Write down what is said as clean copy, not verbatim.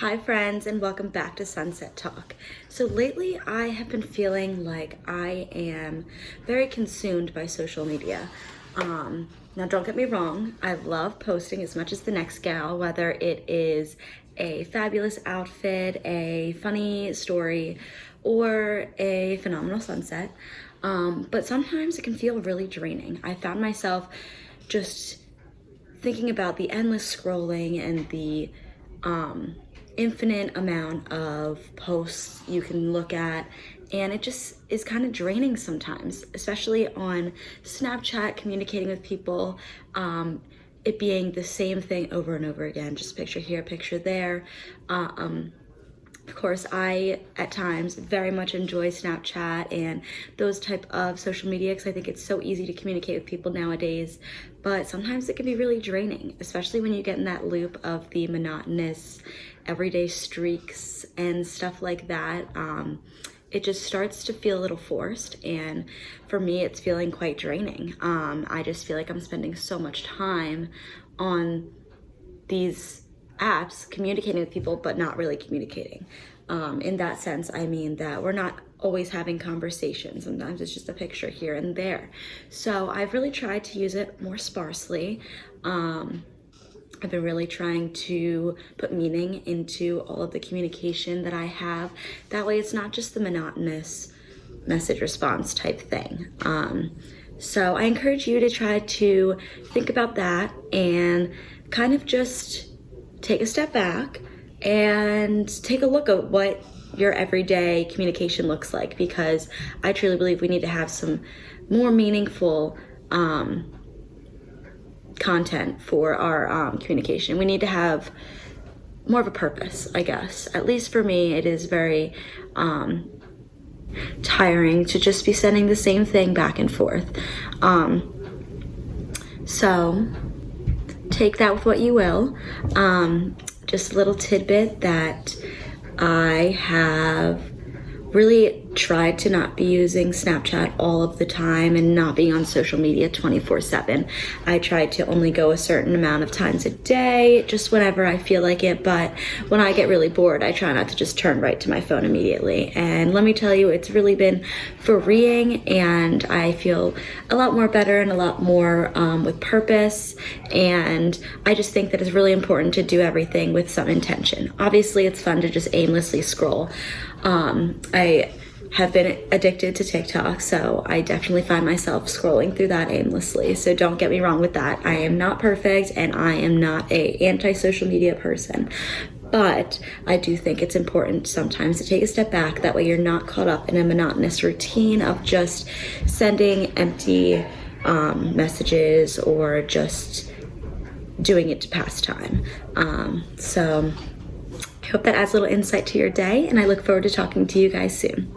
Hi friends, and welcome back to Sunset Talk. So lately I have been feeling like I am very consumed by social media. Now don't get me wrong, I love posting as much as the next gal, whether it is a fabulous outfit, a funny story, or a phenomenal sunset. But sometimes it can feel really draining. I found myself just thinking about the endless scrolling and the infinite amount of posts you can look at, and it just is kind of draining sometimes, especially on Snapchat, communicating with people, it being the same thing over and over again, just picture here, picture there. Of course, I, at times, very much enjoy Snapchat and those type of social media because I think it's so easy to communicate with people nowadays, but sometimes it can be really draining, especially when you get in that loop of the monotonous everyday streaks and stuff like that. It just starts to feel a little forced, and for me, it's feeling quite draining. I just feel like I'm spending so much time on these apps communicating with people but not really communicating. In that sense, I mean that we're not always having conversations. Sometimes it's just a picture here and there. So I've really tried to use it more sparsely. I've been really trying to put meaning into all of the communication that I have. That way it's not just the monotonous message response type thing. So I encourage you to try to think about that and kind of just take a step back and take a look at what your everyday communication looks like, because I truly believe we need to have some more meaningful content for our communication. We need to have more of a purpose, I guess. At least for me, it is very tiring to just be sending the same thing back and forth. So take that with what you will. Just a little tidbit that I have really tried to not be using Snapchat all of the time and not being on social media 24/7. I try to only go a certain amount of times a day, just whenever I feel like it, but when I get really bored, I try not to just turn right to my phone immediately. And let me tell you, it's really been freeing, and I feel a lot more better and a lot more with purpose, and I just think that it's really important to do everything with some intention. Obviously, it's fun to just aimlessly scroll. I have been addicted to TikTok, so I definitely find myself scrolling through that aimlessly. So don't get me wrong with that. I am not perfect, and I am not a anti-social media person. But I do think it's important sometimes to take a step back. That way you're not caught up in a monotonous routine of just sending empty messages or just doing it to pass time. So I hope that adds a little insight to your day, and I look forward to talking to you guys soon.